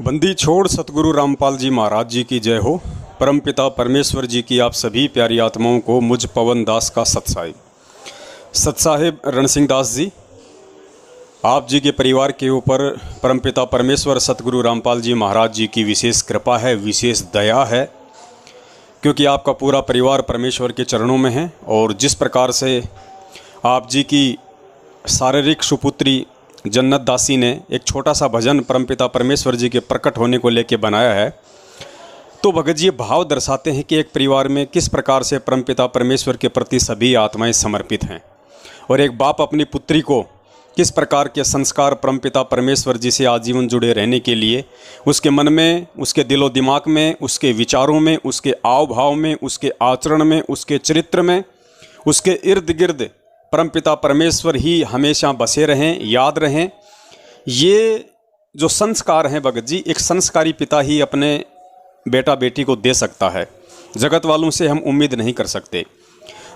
बंदी छोड़ सतगुरु रामपाल जी महाराज जी की जय हो। परमपिता परमेश्वर जी की आप सभी प्यारी आत्माओं को मुझ पवन दास का सतसाहिब रण सिंह दास जी, आप जी के परिवार के ऊपर परमपिता परमेश्वर सतगुरु रामपाल जी महाराज जी की विशेष कृपा है, विशेष दया है, क्योंकि आपका पूरा परिवार परमेश्वर के चरणों में है। और जिस प्रकार से आप जी की शारीरिक सुपुत्री जन्नत दासी ने एक छोटा सा भजन परमपिता परमेश्वर जी के प्रकट होने को लेकर बनाया है, तो भगत जी भाव दर्शाते हैं कि एक परिवार में किस प्रकार से परमपिता परमेश्वर के प्रति सभी आत्माएं समर्पित हैं, और एक बाप अपनी पुत्री को किस प्रकार के संस्कार परमपिता परमेश्वर जी से आजीवन जुड़े रहने के लिए उसके मन में, उसके दिलो दिमाग में, उसके विचारों में, उसके आव भाव में, उसके आचरण में, उसके चरित्र में, उसके इर्द गिर्द परमपिता परमेश्वर ही हमेशा बसे रहें, याद रहें। ये जो संस्कार हैं भगत जी, एक संस्कारी पिता ही अपने बेटा बेटी को दे सकता है, जगत वालों से हम उम्मीद नहीं कर सकते।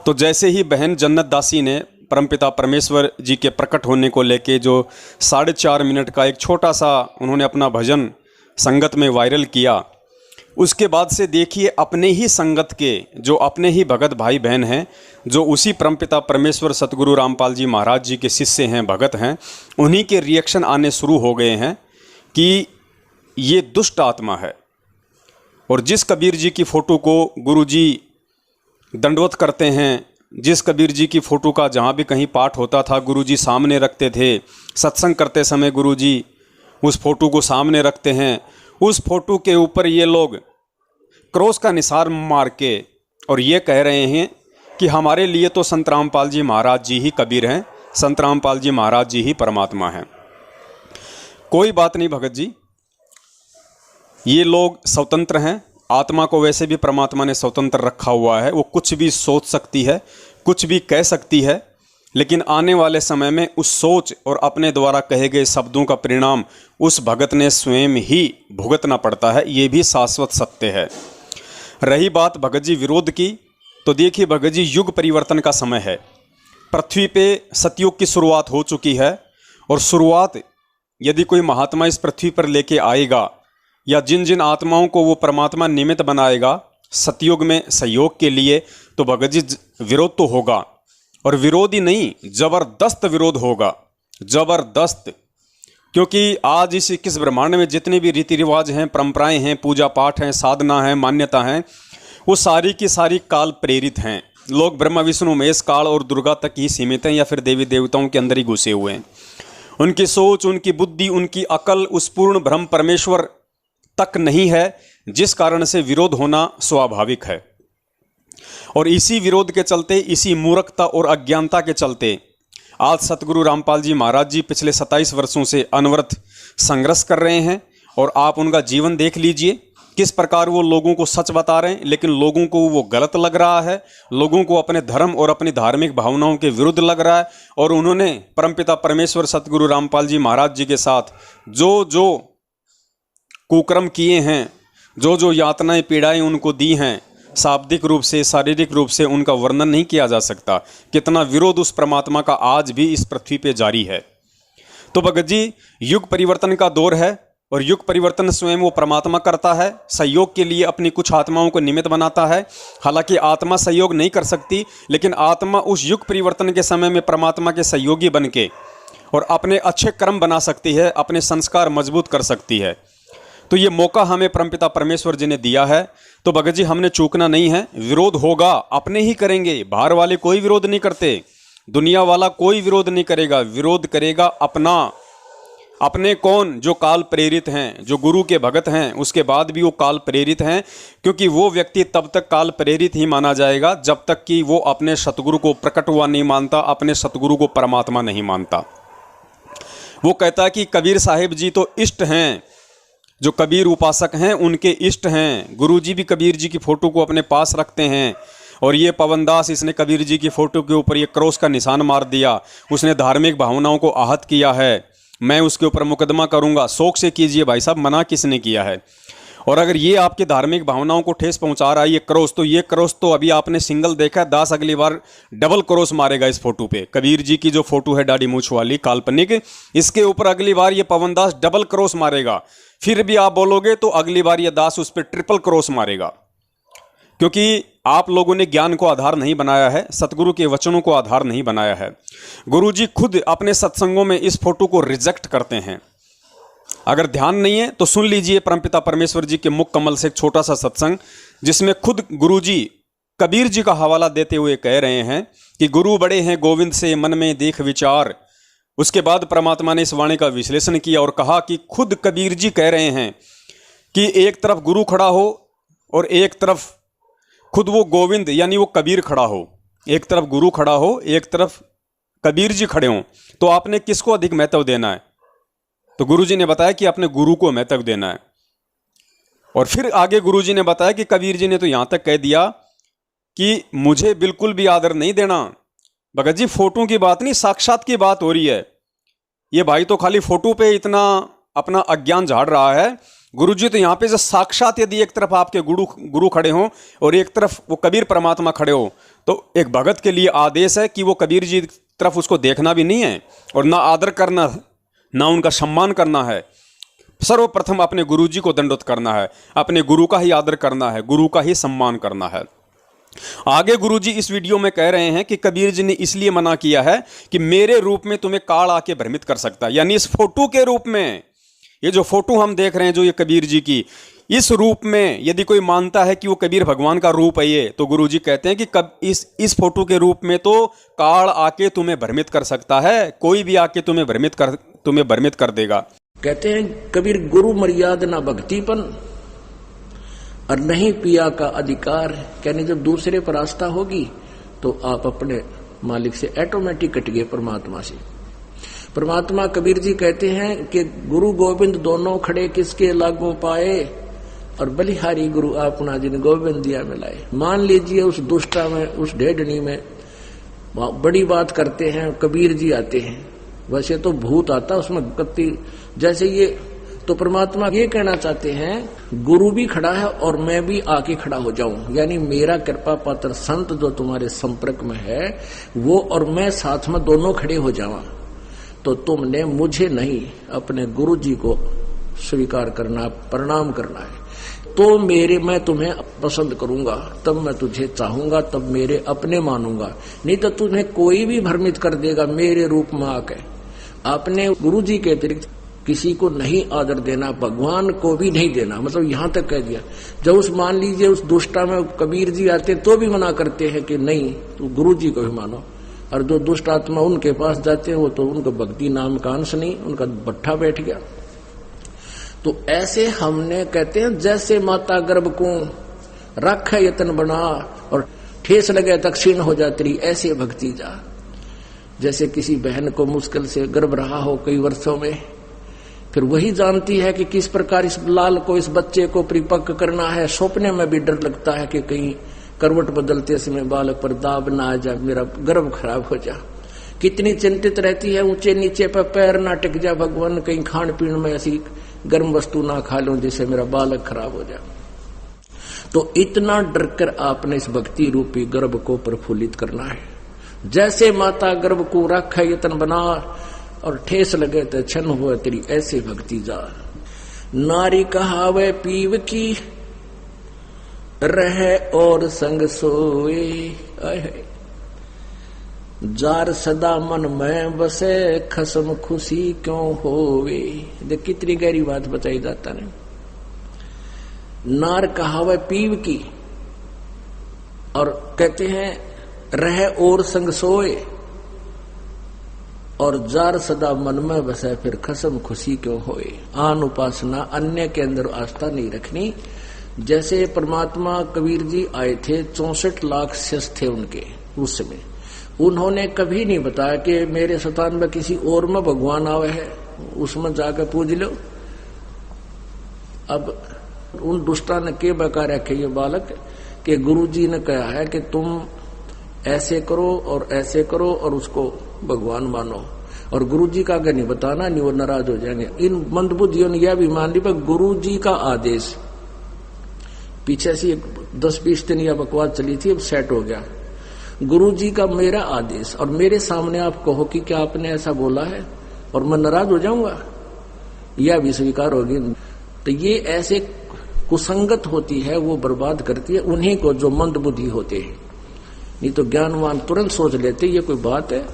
तो जैसे ही बहन जन्नत दासी ने परमपिता परमेश्वर जी के प्रकट होने को लेके जो 4.5 मिनट का एक छोटा सा उन्होंने अपना भजन संगत में वायरल किया, उसके बाद से देखिए अपने ही संगत के जो अपने ही भगत भाई बहन हैं, जो उसी परमपिता परमेश्वर सतगुरु रामपाल जी महाराज जी के शिष्य हैं, भगत हैं, उन्हीं के रिएक्शन आने शुरू हो गए हैं कि ये दुष्ट आत्मा है। और जिस कबीर जी की फ़ोटो को गुरुजी दंडवत करते हैं, जिस कबीर जी की फ़ोटो का जहाँ भी कहीं पाठ होता था गुरुजी सामने रखते थे, सत्संग करते समय गुरुजी उस फ़ोटो को सामने रखते हैं, उस फोटो के ऊपर ये लोग क्रॉस का निशान मार के और ये कह रहे हैं कि हमारे लिए तो संत रामपाल जी महाराज जी ही कबीर हैं, संत रामपाल जी महाराज जी ही परमात्मा हैं। कोई बात नहीं भगत जी, ये लोग स्वतंत्र हैं। आत्मा को वैसे भी परमात्मा ने स्वतंत्र रखा हुआ है, वो कुछ भी सोच सकती है, कुछ भी कह सकती है, लेकिन आने वाले समय में उस सोच और अपने द्वारा कहे गए शब्दों का परिणाम उस भगत ने स्वयं ही भुगतना पड़ता है। ये भी शाश्वत सत्य है। रही बात भगत जी विरोध की, तो देखिए भगत जी युग परिवर्तन का समय है। पृथ्वी पे सतयुग की शुरुआत हो चुकी है, और शुरुआत यदि कोई महात्मा इस पृथ्वी पर लेके आएगा, या जिन जिन आत्माओं को वो परमात्मा निमित्त बनाएगा सतयुग में सहयोग के लिए, तो भगत जी विरोध तो होगा, और विरोध ही नहीं, जबरदस्त विरोध होगा, जबरदस्त। क्योंकि आज इस 21 ब्रह्मांड में जितने भी रीति रिवाज हैं, परंपराएं हैं, पूजा पाठ हैं, साधना है, मान्यता हैं, वो सारी की सारी काल प्रेरित हैं। लोग ब्रह्मा विष्णु महेश काल और दुर्गा तक ही सीमित हैं, या फिर देवी देवताओं के अंदर ही घुसे हुए हैं। उनकी सोच, उनकी बुद्धि, उनकी अकल उस पूर्ण ब्रह्म परमेश्वर तक नहीं है, जिस कारण से विरोध होना स्वाभाविक है। और इसी विरोध के चलते, इसी मूर्खता और अज्ञानता के चलते आज सतगुरु रामपाल जी महाराज जी पिछले 27 वर्षों से अनवरत संघर्ष कर रहे हैं। और आप उनका जीवन देख लीजिए, किस प्रकार वो लोगों को सच बता रहे हैं, लेकिन लोगों को वो गलत लग रहा है, लोगों को अपने धर्म और अपनी धार्मिक भावनाओं के विरुद्ध लग रहा है। और उन्होंने परमपिता परमेश्वर सतगुरु रामपाल जी महाराज जी के साथ जो जो कुकर्म किए हैं, जो जो यातनाएं पीड़ाएं उनको दी हैं, शाब्दिक रूप से, शारीरिक रूप से उनका वर्णन नहीं किया जा सकता। कितना विरोध उस परमात्मा का आज भी इस पृथ्वी पे जारी है। तो भगत जी युग परिवर्तन का दौर है, और युग परिवर्तन स्वयं वो परमात्मा करता है, सहयोग के लिए अपनी कुछ आत्माओं को निमित्त बनाता है। हालांकि आत्मा सहयोग नहीं कर सकती, लेकिन आत्मा उस युग परिवर्तन के समय में परमात्मा के सहयोगी बन के और अपने अच्छे कर्म बना सकती है, अपने संस्कार मजबूत कर सकती है। तो ये मौका हमें परमपिता परमेश्वर जी ने दिया है, तो भगत जी हमने चूकना नहीं है। विरोध होगा, अपने ही करेंगे, बाहर वाले कोई विरोध नहीं करते, दुनिया वाला कोई विरोध नहीं करेगा। विरोध करेगा अपना, अपने कौन, जो काल प्रेरित हैं, जो गुरु के भगत हैं, उसके बाद भी वो काल प्रेरित हैं। क्योंकि वो व्यक्ति तब तक काल प्रेरित ही माना जाएगा जब तक कि वो अपने सतगुरु को प्रकट हुआ नहीं मानता, अपने सतगुरु को परमात्मा नहीं मानता। वो कहता है कि कबीर साहिब जी तो इष्ट हैं, जो कबीर उपासक हैं उनके इष्ट हैं। गुरुजी भी कबीर जी की फ़ोटो को अपने पास रखते हैं, और ये पवन दास, इसने कबीर जी की फ़ोटो के ऊपर ये क्रॉस का निशान मार दिया, उसने धार्मिक भावनाओं को आहत किया है, मैं उसके ऊपर मुकदमा करूंगा। शौक से कीजिए भाई साहब, मना किसने किया है? और अगर ये आपकी धार्मिक भावनाओं को ठेस पहुंचा रहा है ये क्रॉस, तो ये क्रॉस तो अभी आपने सिंगल देखा है, दास अगली बार डबल क्रॉस मारेगा इस फोटो पे। कबीर जी की जो फोटो है दाढ़ी मूछ वाली काल्पनिक, इसके ऊपर अगली बार ये पवन दास डबल क्रॉस मारेगा। फिर भी आप बोलोगे तो अगली बार यह दास उस पर ट्रिपल क्रॉस मारेगा, क्योंकि आप लोगों ने ज्ञान को आधार नहीं बनाया है, सतगुरु के वचनों को आधार नहीं बनाया है। गुरुजी खुद अपने सत्संगों में इस फोटो को रिजेक्ट करते हैं। अगर ध्यान नहीं है तो सुन लीजिए परमपिता परमेश्वर जी के मुख कमल से एक छोटा सा सत्संग, जिसमें खुद गुरुजी कबीर जी का हवाला देते हुए कह रहे हैं कि गुरु बड़े हैं गोविंद से मन में देख विचार। उसके बाद परमात्मा ने इस वाणी का विश्लेषण किया और कहा कि खुद कबीर जी कह रहे हैं कि एक तरफ गुरु खड़ा हो और एक तरफ खुद वो गोविंद यानी वो कबीर खड़ा हो। एक तरफ गुरु खड़ा हो, एक तरफ कबीर जी खड़े हों, तो आपने किसको अधिक महत्व देना है? तो गुरुजी ने बताया कि आपने गुरु को महत्व देना है। और फिर आगे गुरुजी ने बताया कि कबीर जी ने तो यहां तक कह दिया कि मुझे बिल्कुल भी आदर नहीं देना। भगत जी फोटो की बात नहीं, साक्षात की बात हो रही है। ये भाई तो खाली फोटो पे इतना अपना अज्ञान झाड़ रहा है। गुरुजी तो यहाँ पे जो साक्षात, यदि एक तरफ आपके गुरु खड़े हों और एक तरफ वो कबीर परमात्मा खड़े हो, तो एक भगत के लिए आदेश है कि वो कबीर जी तरफ उसको देखना भी नहीं है और ना आदर करना, ना उनका सम्मान करना है। सर्वप्रथम अपने गुरुजी को दंडवत करना है, अपने गुरु का ही आदर करना है, गुरु का ही सम्मान करना है। आगे गुरुजी इस वीडियो में कह रहे हैं कि कबीर जी ने इसलिए मना किया है कि मेरे रूप में तुम्हें काल आके भ्रमित कर सकता है। यानी इस फोटो के रूप में, ये जो फोटो हम देख रहे हैं जो ये कबीर जी की, इस रूप में यदि कोई मानता है कि वो कबीर भगवान का रूप है ये, तो गुरुजी कहते हैं कि इस फोटो के रूप में तो काल आके तुम्हें भ्रमित कर सकता है, कोई भी आके तुम्हें भ्रमित कर देगा। कहते हैं कबीर गुरु मर्यादा ना भक्तिपन और नहीं पिया का अधिकार। कहने जब दूसरे पर आस्था होगी तो आप अपने मालिक से ऑटोमेटिक कट गए, परमात्मा से। परमात्मा कबीर जी कहते हैं कि गुरु गोविंद दोनों खड़े किसके लागू पाए, और बलिहारी गुरु आपना जिन गोविंद दिया मिलाए। मान लीजिए उस दुष्टा में, उस ढेडनी में बड़ी बात करते हैं, कबीर जी आते हैं। वैसे तो भूत आता उसमें कत्ती जैसे ये, तो परमात्मा ये कहना चाहते हैं गुरु भी खड़ा है और मैं भी आके खड़ा हो जाऊं, यानी मेरा कृपा पात्र संत जो तुम्हारे संपर्क में है वो और मैं साथ में दोनों खड़े हो जावा, तो तुमने मुझे नहीं अपने गुरु जी को स्वीकार करना, प्रणाम करना है। तो मैं तुम्हें पसंद करूंगा, तब मैं तुझे चाहूंगा, तब मेरे अपने मानूंगा। नहीं तो तुम्हें कोई भी भ्रमित कर देगा मेरे रूप में आके। आपने गुरु जी के अतिरिक्त किसी को नहीं आदर देना, भगवान को भी नहीं देना, मतलब यहां तक कह दिया। जब उस मान लीजिए उस दुष्टा में कबीर जी आते तो भी मना करते हैं कि नहीं तो गुरु जी को भी मानो, और जो दुष्ट आत्मा उनके पास जाते हैं वो तो उनका भक्ति नाम का अंश नहीं, उनका भट्ठा बैठ गया। तो ऐसे हमने कहते हैं जैसे माता गर्भ को रख यतन बना और ठेस लगे तक क्षीण हो जाती रही, ऐसे भक्ति जा। जैसे किसी बहन को मुश्किल से गर्भ रहा हो कई वर्षों में, फिर वही जानती है कि किस प्रकार इस लाल को, इस बच्चे को परिपक्व करना है। सपने में भी डर लगता है कि कहीं करवट बदलते समय बालक पर दाब ना आ जाए, मेरा गर्भ खराब हो जा। कितनी चिंतित रहती है, ऊंचे नीचे पर पैर ना टिक जा, भगवान कहीं खान पीन में ऐसी गर्म वस्तु ना खा लूं जिससे मेरा बालक खराब हो जाए। तो इतना डर कर आपने इस भक्ति रूपी गर्भ को प्रफुल्लित करना है। जैसे माता गर्भ को रख यतन बना और ठेस लगे तो छन हुआ तेरी, ऐसे भक्ति जा। नारी कहावे पीव की रहे और संग सोए, जार सदा मन में बसे खसम खुशी क्यों होवे। देख कितनी गहरी बात बताई जाता ने। नार कहावे पीव की, और कहते हैं रहे और संग सोए, और जार सदा मन में बसे फिर खसम खुशी क्यों होए। आन उपासना, अन्य के अंदर आस्था नहीं रखनी। जैसे परमात्मा कबीर जी आए थे, 64 लाख शिष्य थे उनके उस समय, उन्होंने कभी नहीं बताया कि मेरे स्थान में किसी और में भगवान आवे है, उसमें जाकर पूज लो। अब उन दुष्टा ने के बका रखे ये बालक कि गुरुजी ने कहा है कि तुम ऐसे करो और ऐसे करो और उसको भगवान मानो, और गुरुजी का अगर नहीं बताना नहीं वो नाराज हो जाएंगे। इन मंदबुद्धियों ने यह भी मान ली पर गुरुजी का आदेश, पीछे से 10-20 दिन यह बकवास चली थी, अब सेट हो गया। गुरुजी का मेरा आदेश, और मेरे सामने आप कहो कि क्या आपने ऐसा बोला है और मैं नाराज हो जाऊंगा, यह भी स्वीकार होगी। तो ये ऐसे कुसंगत होती है, वो बर्बाद करती है उन्हीं को जो मंद बुद्धि होते हैं। नहीं तो ज्ञानवान तुरंत सोच लेते ये कोई बात है,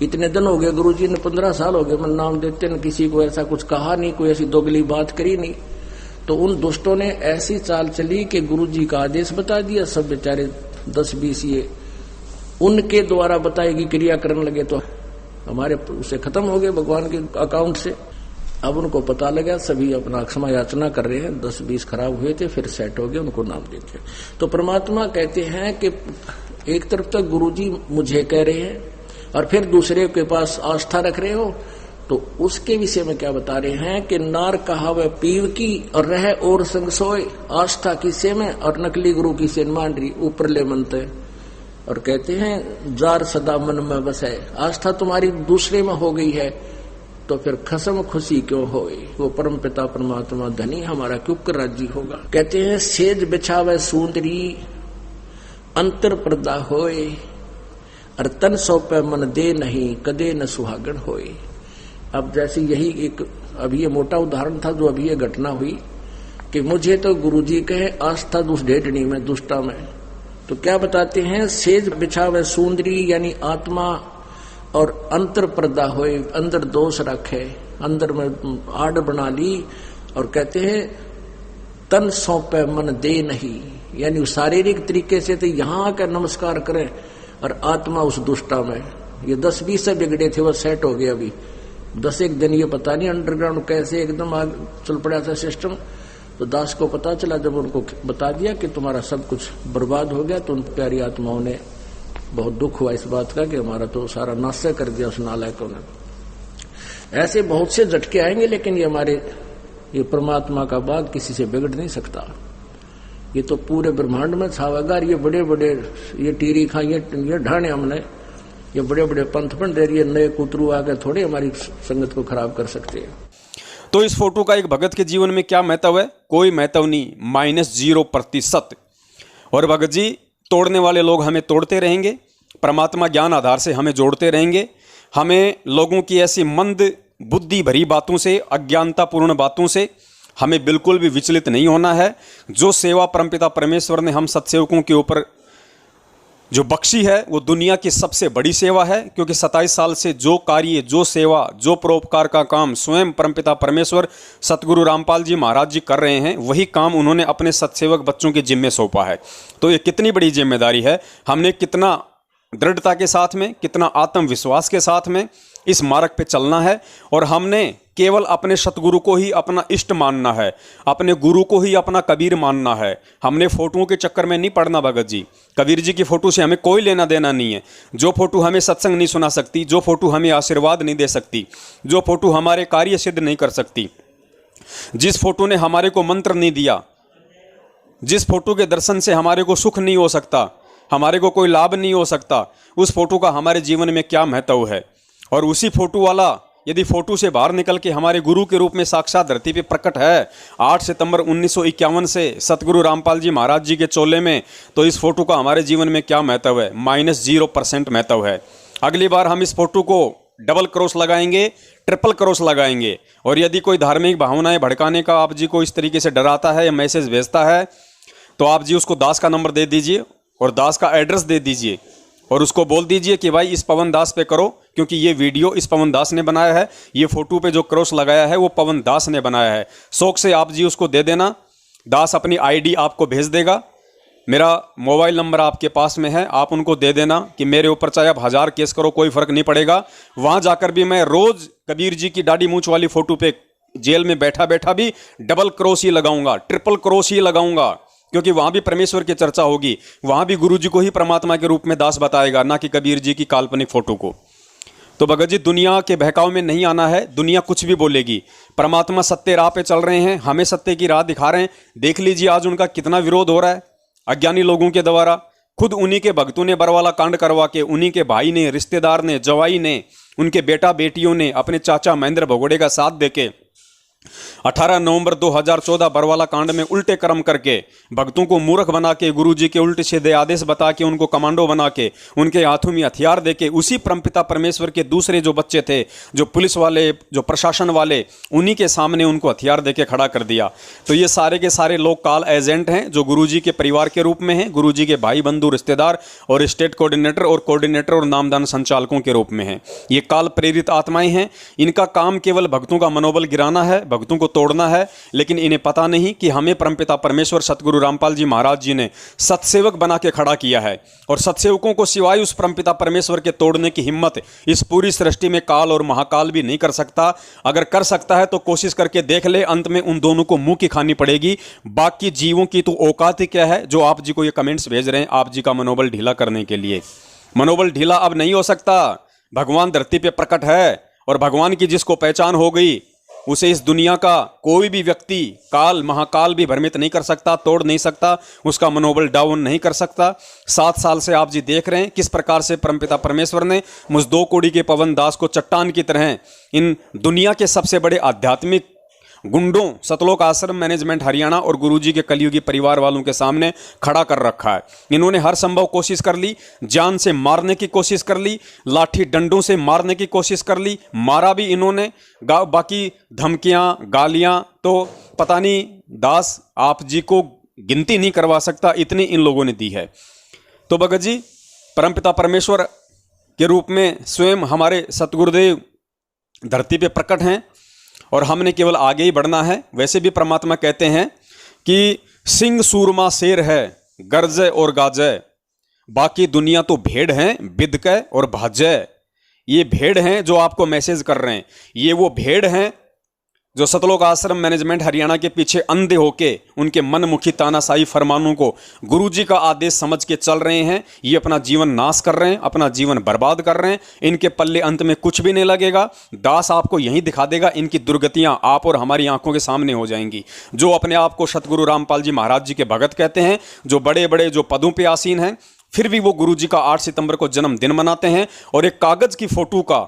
इतने दिन हो गए गुरुजी ने 15 साल हो गए, मैं नाम देते न किसी को ऐसा कुछ कहा नहीं, कोई ऐसी दोगली बात करी नहीं। तो उन दुष्टों ने ऐसी चाल चली कि गुरुजी का आदेश बता दिया, सब बेचारे 10-20 ये उनके द्वारा बताएगी क्रिया करने लगे, तो हमारे उसे खत्म हो गए भगवान के अकाउंट से। अब उनको पता लगा, सभी अपना क्षमा याचना कर रहे हैं, 10-20 खराब हुए थे फिर सेट हो गए, उनको नाम देते। तो परमात्मा कहते हैं कि एक तरफ तक गुरुजी मुझे कह रहे हैं और फिर दूसरे के पास आस्था रख रहे हो, तो उसके विषय में क्या बता रहे हैं कि नार कहावे पीव की और रहे और संग सोए, आस्था किसे में और नकली गुरु की सेन मान रही ऊपर ले मनते। और कहते हैं जार सदा मन में बसे, आस्था तुम्हारी दूसरे में हो गई है तो फिर खसम खुशी क्यों होए, वो परम पिता परमात्मा धनी हमारा क्यों कर राजी होगा। कहते हैं सेज बिछावे सुंदरी अंतर पर्दा होए, और तन सौंपे मन दे नहीं कदे न सुहागन होए। अब जैसे यही एक अभी ये मोटा उदाहरण था जो अभी ये घटना हुई कि मुझे तो गुरुजी कहे आस्था दुष्ट ढेटनी में दुष्टा में, तो क्या बताते हैं सेज बिछावे सुंदरी यानी आत्मा और अंतर पर्दा होए, अंदर दोष रखे, अंदर में आड़ बना ली। और कहते हैं तन सौंपे मन दे नहीं, यानी शारीरिक तरीके से तो यहाँ आकर नमस्कार करें और आत्मा उस दुष्टा में। ये 10-20 से बिगड़े थे वो सेट हो गए, अभी 10 दिन ये पता नहीं अंडरग्राउंड कैसे एकदम आग चल पड़ा था सिस्टम। तो दास को पता चला, जब उनको बता दिया कि तुम्हारा सब कुछ बर्बाद हो गया, तो उन प्यारी आत्माओं ने बहुत दुख हुआ इस बात का कि हमारा तो सारा नाश कर दिया उस नालायकों ने। ऐसे बहुत से झटके आएंगे, लेकिन ये परमात्मा का बाग किसी से बिगड़ नहीं सकता। ये तो पूरे ब्रह्मांड में छावेगा। ये बड़े बड़े ये टीरी खा ये ढाने हमने, ये बड़े बड़े पंथ बन रहे, नए कुतरू आकर थोड़े हमारी संगत को खराब कर सकते हैं। तो इस फोटो का एक भगत के जीवन में क्या महत्व है? कोई महत्व नहीं, -0%। और भगत जी तोड़ने वाले लोग हमें तोड़ते रहेंगे, परमात्मा ज्ञान आधार से हमें जोड़ते रहेंगे। हमें लोगों की ऐसी मंद बुद्धि भरी बातों से, अज्ञानतापूर्ण बातों से हमें बिल्कुल भी विचलित नहीं होना है। जो सेवा परमपिता परमेश्वर ने हम सत्सेवकों के ऊपर जो बख्शी है वो दुनिया की सबसे बड़ी सेवा है, क्योंकि 27 साल से जो कार्य, जो सेवा, जो परोपकार का काम स्वयं परमपिता परमेश्वर सतगुरु रामपाल जी महाराज जी कर रहे हैं, वही काम उन्होंने अपने सत्सेवक बच्चों के जिम्मे सौंपा है। तो ये कितनी बड़ी जिम्मेदारी है। हमने कितना दृढ़ता के साथ में, कितना आत्मविश्वास के साथ में इस मार्ग पे चलना है। और हमने केवल अपने सतगुरु को ही अपना इष्ट मानना है, अपने गुरु को ही अपना कबीर मानना है। हमने फोटोओं के चक्कर में नहीं पड़ना भगत जी। कबीर जी की फोटो से हमें कोई लेना देना नहीं है। जो फोटो हमें सत्संग नहीं सुना सकती, जो फोटो हमें आशीर्वाद नहीं दे सकती, जो फोटो हमारे कार्य सिद्ध नहीं कर सकती, जिस फोटो ने हमारे को मंत्र नहीं दिया, जिस फोटो के दर्शन से हमारे को सुख नहीं हो सकता, हमारे को कोई लाभ नहीं हो सकता, उस फोटो का हमारे जीवन में क्या महत्व है। और उसी फोटो वाला यदि फोटो से बाहर निकल के हमारे गुरु के रूप में साक्षात धरती पे प्रकट है 8 सितंबर 1951 से सतगुरु रामपाल जी महाराज जी के चोले में, तो इस फोटो का हमारे जीवन में क्या महत्व है? -0% महत्व है। अगली बार हम इस फोटो को डबल क्रॉस लगाएंगे, ट्रिपल क्रॉस लगाएंगे। और यदि कोई धार्मिक भावनाएं भड़काने का आप जी को इस तरीके से डराता है या मैसेज भेजता है, तो आप जी उसको दास का नंबर दे दीजिए और दास का एड्रेस दे दीजिए और उसको बोल दीजिए कि भाई इस पवन दास पे करो, क्योंकि ये वीडियो इस पवन दास ने बनाया है, ये फोटो पे जो क्रॉस लगाया है वो पवन दास ने बनाया है। शौक से आप जी उसको दे देना। दास अपनी आईडी आपको भेज देगा, मेरा मोबाइल नंबर आपके पास में है, आप उनको दे देना कि मेरे ऊपर चाहे आप 1000 केस करो कोई फर्क नहीं पड़ेगा। वहां जाकर भी मैं रोज कबीर जी की दाढ़ी मूंछ वाली फोटो पे जेल में बैठा बैठा भी डबल क्रॉस ही लगाऊंगा, ट्रिपल क्रॉस ही लगाऊंगा, क्योंकि वहां भी परमेश्वर की चर्चा होगी, वहां भी गुरु जी को ही परमात्मा के रूप में दास बताएगा, ना कि कबीर जी की काल्पनिक फोटो को। तो भगत जी दुनिया के बहकाव में नहीं आना है। दुनिया कुछ भी बोलेगी, परमात्मा सत्य राह पे चल रहे हैं, हमें सत्य की राह दिखा रहे हैं। देख लीजिए आज उनका कितना विरोध हो रहा है अज्ञानी लोगों के द्वारा। खुद उन्हीं के भक्तों ने बरवाला कांड करवा के, उन्हीं के भाई ने, रिश्तेदार ने, जवाई ने, उनके बेटा बेटियों ने अपने चाचा महेंद्र भगोड़े का साथ देके 18 नवंबर 2014 बरवाला कांड में उल्टे कर्म करके भक्तों को मूर्ख बना के, गुरुजी के उल्टे सीधे आदेश बता के, उनको कमांडो बना के, उनके हाथों में हथियार देके, उसी परमपिता परमेश्वर के दूसरे जो बच्चे थे, जो पुलिस वाले, जो प्रशासन वाले, उन्हीं के सामने उनको हथियार देके खड़ा कर दिया। तो ये सारे के सारे लोग काल एजेंट हैं, जो गुरुजी के परिवार के रूप में हैं, गुरुजी के भाई बंधु रिश्तेदार और स्टेट कोऑर्डिनेटर और नामदान संचालकों के रूप में हैं। ये काल प्रेरित आत्माएं हैं। इनका काम केवल भक्तों का मनोबल गिराना है, भक्तों को तोड़ना है, लेकिन इन्हें पता नहीं कि हमें परमपिता परमेश्वर सतगुरु रामपाल जी महाराज जी ने सतसेवक बना के खड़ा किया है, और सतसेवकों को सिवाय उस परमपिता परमेश्वर के तोड़ने की हिम्मत इस पूरी सृष्टि में काल और महाकाल भी नहीं कर सकता। अगर कर सकता है तो कोशिश करके देख ले, अंत में उन दोनों को मुंह की खानी पड़ेगी। बाकी जीवों की तो औकात ही क्या है, जो आप जी को ये कमेंट्स भेज रहे हैं आप जी का मनोबल ढीला करने के लिए। मनोबल ढीला अब नहीं हो सकता। भगवान धरती पे प्रकट है, और भगवान की जिसको पहचान हो गई उसे इस दुनिया का कोई भी व्यक्ति, काल महाकाल भी भ्रमित नहीं कर सकता, तोड़ नहीं सकता, उसका मनोबल डाउन नहीं कर सकता। 7 साल से आप जी देख रहे हैं किस प्रकार से परमपिता परमेश्वर ने मुझ 2 कोड़ी के पवन दास को चट्टान की तरह इन दुनिया के सबसे बड़े आध्यात्मिक गुंडों, सतलोक आश्रम मैनेजमेंट हरियाणा और गुरुजी के कलयुगी परिवार वालों के सामने खड़ा कर रखा है। इन्होंने हर संभव कोशिश कर ली, जान से मारने की कोशिश कर ली, लाठी डंडों से मारने की कोशिश कर ली, मारा भी इन्होंने। बाकी धमकियां, गालियां तो पता नहीं दास आप जी को गिनती नहीं करवा सकता, इतनी इन लोगों ने दी है। तो भगत जी परमपिता परमेश्वर के रूप में स्वयं हमारे सतगुरुदेव धरती पे प्रकट हैं, और हमने केवल आगे ही बढ़ना है। वैसे भी परमात्मा कहते हैं कि सिंह सूरमा शेर है, गरजे और गाजे, बाकी दुनिया तो भेड़ हैं, बिदके और भाजे। ये भेड़ हैं जो आपको मैसेज कर रहे हैं, ये वो भेड़ हैं जो सतलोक आश्रम मैनेजमेंट हरियाणा के पीछे अंधे होके उनके मनमुखी तानाशाही फरमानों को गुरुजी का आदेश समझ के चल रहे हैं। ये अपना जीवन नाश कर रहे हैं, अपना जीवन बर्बाद कर रहे हैं। इनके पल्ले अंत में कुछ भी नहीं लगेगा। दास आपको यही दिखा देगा, इनकी दुर्गतियां आप और हमारी आंखों के सामने हो जाएंगी। जो अपने आप को सतगुरु रामपाल जी महाराज जी के भगत कहते हैं, जो बड़े बड़े जो पदों पर आसीन हैं, फिर भी वो गुरुजी का 8 सितंबर को जन्मदिन मनाते हैं और एक कागज की फोटो का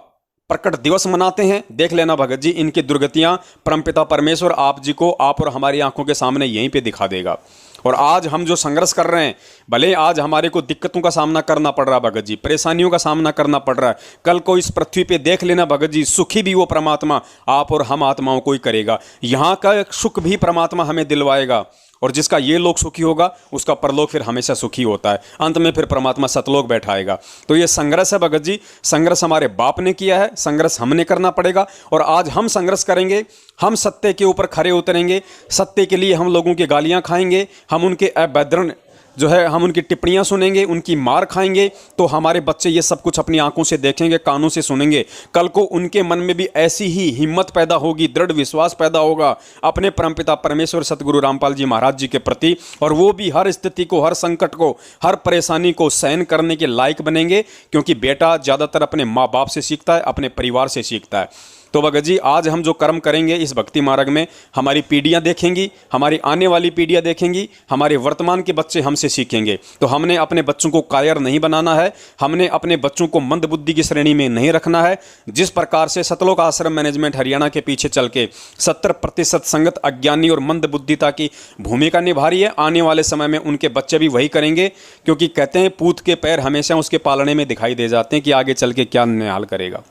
प्रकट दिवस मनाते हैं। देख लेना भगत जी, इनकी दुर्गतियां परमपिता परमेश्वर आप जी को, आप और हमारी आंखों के सामने यहीं पे दिखा देगा। और आज हम जो संघर्ष कर रहे हैं, भले आज हमारे को दिक्कतों का सामना करना पड़ रहा है भगत जी, परेशानियों का सामना करना पड़ रहा है, कल को इस पृथ्वी पे देख लेना भगत जी, सुखी भी वो परमात्मा आप और हम आत्माओं को ही करेगा। यहाँ का सुख भी परमात्मा हमें दिलवाएगा, और जिसका ये लोक सुखी होगा उसका परलोक फिर हमेशा सुखी होता है। अंत में फिर परमात्मा सतलोक बैठाएगा। तो ये संघर्ष है भगत जी, संघर्ष हमारे बाप ने किया है, संघर्ष हमने करना पड़ेगा। और आज हम संघर्ष करेंगे, हम सत्य के ऊपर खड़े उतरेंगे, सत्य के लिए हम लोगों की गालियां खाएंगे, हम उनके अभद्र जो है हम उनकी टिप्पणियां सुनेंगे, उनकी मार खाएंगे, तो हमारे बच्चे ये सब कुछ अपनी आंखों से देखेंगे, कानों से सुनेंगे। कल को उनके मन में भी ऐसी ही हिम्मत पैदा होगी, दृढ़ विश्वास पैदा होगा अपने परमपिता परमेश्वर सतगुरु रामपाल जी महाराज जी के प्रति, और वो भी हर स्थिति को, हर संकट को, हर परेशानी को सहन करने के लायक बनेंगे। क्योंकि बेटा ज़्यादातर अपने माँ बाप से सीखता है, अपने परिवार से सीखता है। तो भगत जी आज हम जो कर्म करेंगे इस भक्ति मार्ग में, हमारी पीढ़ियां देखेंगी, हमारी आने वाली पीढ़ियां देखेंगी, हमारे वर्तमान के बच्चे हमसे सीखेंगे। तो हमने अपने बच्चों को कायर नहीं बनाना है, हमने अपने बच्चों को मंद बुद्धि की श्रेणी में नहीं रखना है। जिस प्रकार से सतलोक आश्रम मैनेजमेंट हरियाणा के पीछे चल के 70% संगत अज्ञानी और मंद बुद्धिता की भूमिका निभा रही है, आने वाले समय में उनके बच्चे भी वही करेंगे। क्योंकि कहते हैं पूत के पैर हमेशा उसके पालने में दिखाई दे जाते हैं कि आगे चल के क्या निहाल करेगा।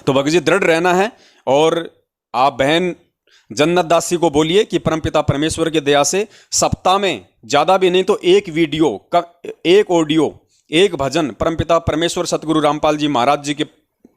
तो भगत जी दृढ़ रहना है। और आप बहन जन्नत दासी को बोलिए कि परमपिता परमेश्वर की दया से सप्ताह में ज़्यादा भी नहीं तो एक वीडियो, एक ऑडियो, एक भजन परमपिता परमेश्वर सतगुरु रामपाल जी महाराज जी के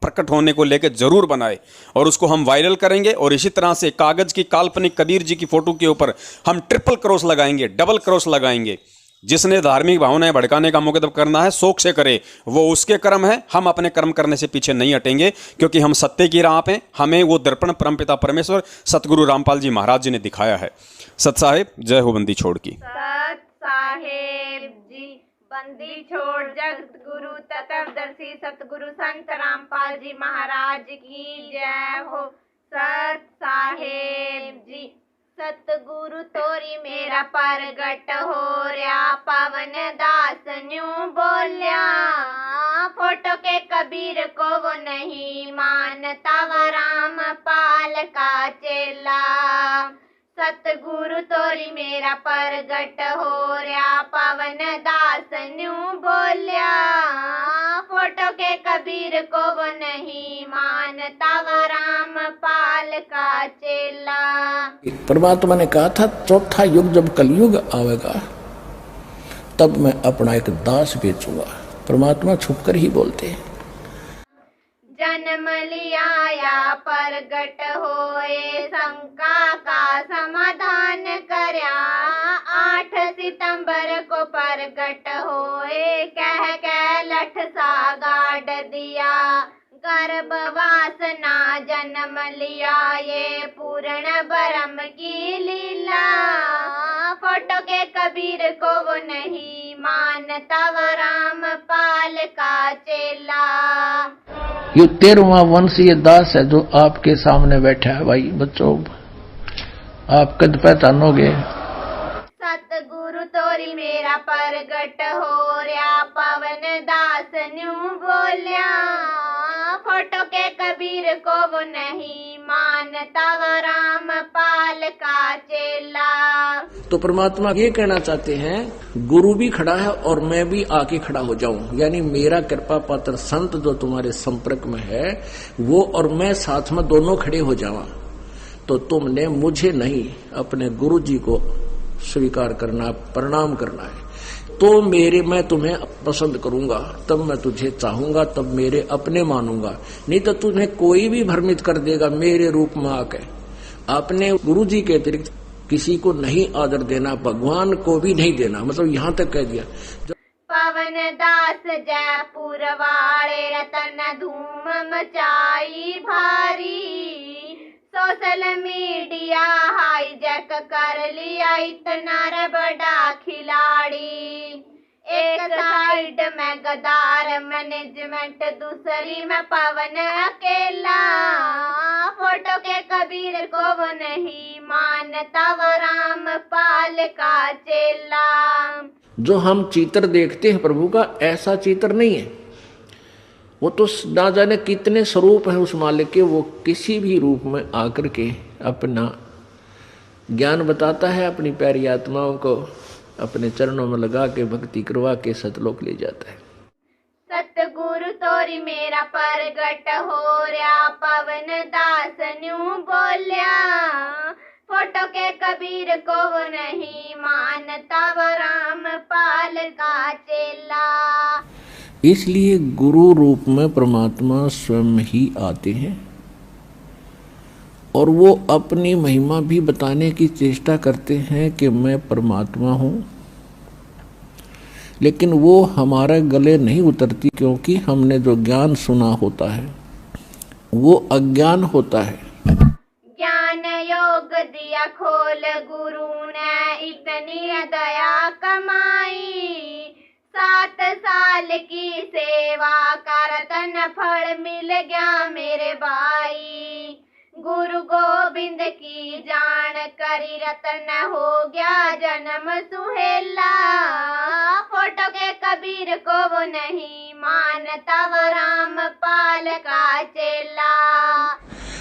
प्रकट होने को लेकर जरूर बनाए, और उसको हम वायरल करेंगे। और इसी तरह से कागज की काल्पनिक कबीर जी की फोटो के ऊपर हम ट्रिपल क्रॉस लगाएंगे, डबल क्रॉस लगाएंगे। जिसने धार्मिक भावनाएं भड़काने का मुकदम करना है, शौक से करे, वो उसके कर्म है। हम अपने कर्म करने से पीछे नहीं हटेंगे, क्योंकि हम सत्य की राह पे, हमें वो दर्पण परमपिता परमेश्वर सतगुरु रामपाल जी महाराज जी ने दिखाया है। सत साहेब जय हो बंदी छोड़ की। सत साहेब जी बंदी छोड़ जगत गुरु तत्वदर्शी सतगुरु संत रामपाल जी महाराज की जय हो। सत साहेब जी सतगुरु तोरी मेरा परगट हो रहा, पवन दास न्यू बोलिया फोटो के कबीर को वो नहीं मानता, वो रामपाल का चेला। सतगुरु तोरी मेरा परगट हो रहा, पवन दास न्यू बोलिया। फोटो के कबीर को वो नहीं मानता, वो रामपाल का चेला। परमात्मा ने कहा था चौथा युग जब कलयुग आवेगा तब मैं अपना एक दास बेचूंगा। परमात्मा छुपकर ही बोलते हैं। जन्म लिया या परगट होए, शंका का समाधान करया। 8 सितंबर को परगट होए, कह लठ सा गाड़ दिया। गर्भवासना जन्म लिया, ये पूर्ण ब्रह्म की लीला। फोटो के कबीर को वो नहीं मानता, वो रामपाल का चेला। ये 13वां वंश ये दास है जो आपके सामने बैठा है। भाई बच्चों, आप कद पहचानोगे? सतगुरु तोरी मेरा परगट हो रहा, पवन दास न्यू बोलिया। फोटो के कबीर को वो नहीं मानता, वो रामपाल का चेला। तो परमात्मा ये कहना चाहते हैं, गुरु भी खड़ा है और मैं भी आके खड़ा हो जाऊं। यानी मेरा कृपा पात्र संत जो तुम्हारे संपर्क में है वो और मैं साथ में दोनों खड़े हो जावा। तो तुमने मुझे नहीं अपने गुरु जी को स्वीकार करना, प्रणाम करना है। तो मैं तुम्हें पसंद करूंगा, तब मैं तुझे चाहूंगा, तब मेरे अपने मानूंगा। नहीं तो तुम्हें कोई भी भ्रमित कर देगा मेरे रूप में आके। अपने गुरु जी के अतिरिक्त किसी को नहीं आदर देना, भगवान को भी नहीं देना। मतलब यहाँ तक कह दिया। पवन दास जयपुर वाले रतन धूम मचाई भारी। सोशल मीडिया हाईजैक कर लिया इतना बड़ा खिलाड़ी। एक साइड में गदार मैनेजमेंट, दूसरी में पवन अकेला। फोटो के कबीर को वो नहीं मानता, वो रामपाल का चेला। जो हम चित्र देखते हैं प्रभु का, ऐसा चित्र नहीं है। वो तो ना जाने कितने स्वरूप है उस मालिक के। वो किसी भी रूप में आकर के अपना ज्ञान बताता है, अपनी प्यारी आत्माओं को अपने चरणों में लगा के भक्ति करवा के सतलोक ले जाता है। सतगुरु तोरी मेरा परगट हो रहा, पवन दास न्यू बोलिया। फोटो के कबीर को वो नहीं मानता, वो रामपाल का चेला। इसलिए गुरु रूप में परमात्मा स्वयं ही आते हैं और वो अपनी महिमा भी बताने की चेष्टा करते हैं कि मैं परमात्मा हूँ। लेकिन वो हमारे गले नहीं उतरती, क्योंकि हमने जो ज्ञान सुना होता है वो अज्ञान होता है। ज्ञान योग दिया खोल गुरु ने, इतनी दया कमाई। 7 साल की सेवा करतन फल मिल गया मेरे भाई। गुरु गोविंद की जान करी रतन हो गया जन्म सुहेला। फोटो के कबीर को वो नहीं मानता, वो रामपाल का चेला।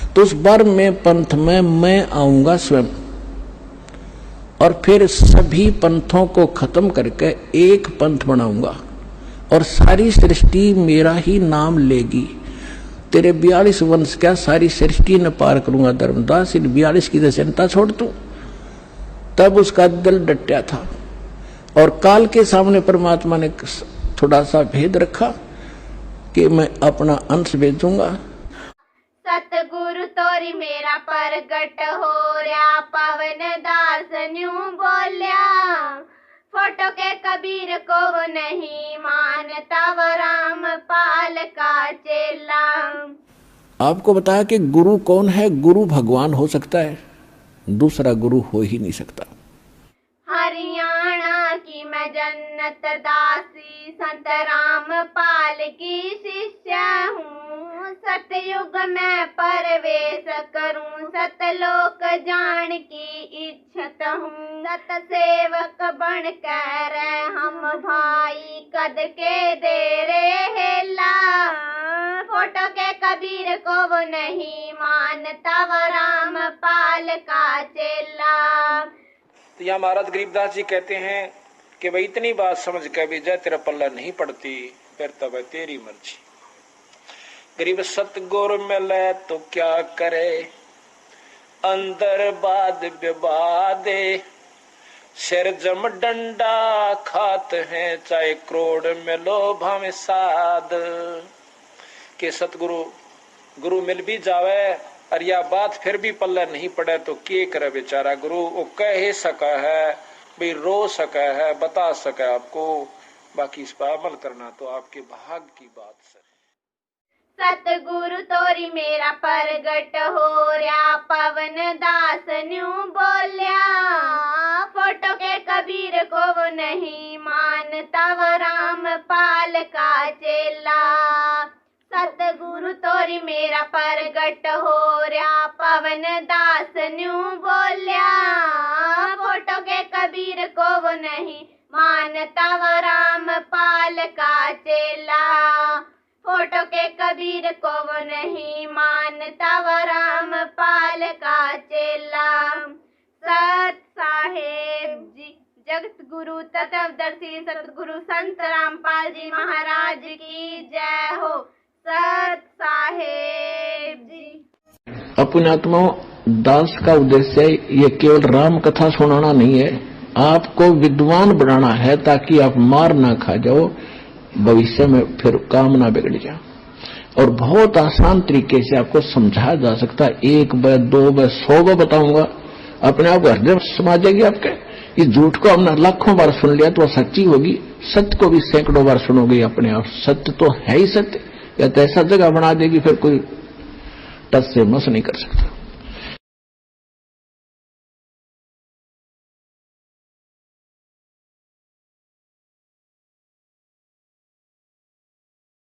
तो उस बार में पंथ में मैं आऊंगा स्वयं और फिर सभी पंथों को खत्म करके एक पंथ बनाऊंगा और सारी सृष्टि मेरा ही नाम लेगी। तेरे 42 वंश क्या सारी सृष्टि न पार करूंगा धर्मदास, इन 42 की चिंता छोड़ तू। तब उसका दिल डटा था और काल के सामने परमात्मा ने थोड़ा सा भेद रखा कि मैं अपना अंश भेजूंगा। सतगुरु तोरी मेरा परगट हो रहा, पवन दास न्यू बोलिया। फोटो के कबीर को वो नहीं मानता, वो रामपाल का चेला। आपको बताया कि गुरु कौन है। गुरु भगवान हो सकता है, दूसरा गुरु हो ही नहीं सकता। हरियाणा की मैं जन्नत अनत दासी संत रामपाल की शिष्य हूँ। सतयुग में प्रवेश करूँ सतलोक जान की इच्छत हूँ। सत सेवक बन कर हम भाई कद के दे रे हेला। फोटो के कबीर को वो नहीं मानता वो रामपाल का चेला। तो यहाँ महाराज गरीबदास जी कहते हैं कि भाई इतनी बात समझ के भी जय तेरा पल्ला नहीं पड़ती फिर तब तेरी मर्जी। गरीब सतगुर मिले तो क्या करे अंदर बाद विवादे। सिर जम डंडा खात हैं चाहे करोड़ मिलो भावे साध। के सतगुरु गुरु मिल भी जावे और यह बात फिर भी पल्ला नहीं पड़े तो क्या करे बेचारा। गुरु वो कह ही सका है भाई रो सका है बता सका आपको, बाकी इस पर अमल करना तो आपके भाग की बात सर। सतगुरु तोरी मेरा परगट हो रहा पवन दास न्यू बोलिया। फोटो के कबीर को वो नहीं मानता वो रामपाल का चेला। सतगुरु तोरी मेरा परगट हो रहा पवन दास न्यू बोलिया। फोटो के कबीर को वो नहीं मानता वो रामपाल का चेला। फोटो के कबीर को वो नहीं मानता वो रामपाल का चेला। सत साहेब जी जगत गुरु तत्वदर्शी सतगुरु संत रामपाल जी महाराज की जय हो। सत साहेब जी। अपने आत्माओं दास का उद्देश्य ये केवल राम कथा सुनाना नहीं है, आपको विद्वान बनाना है ताकि आप मार ना खा जाओ भविष्य में फिर काम ना बिगड़ जाए। और बहुत आसान तरीके से आपको समझाया जा सकता है। 1 बार 2 बार 100 बार बताऊंगा अपने आप हृदय समा जाएगी आपके। इस झूठ को हमने लाखों बार सुन लिया तो सच्ची होगी, सत्य को भी सैकड़ों बार सुनोगे अपने आप। सत्य तो है ही सत्य, या तो ऐसा जगह बना देगी फिर कोई टच से मस नहीं कर सकता।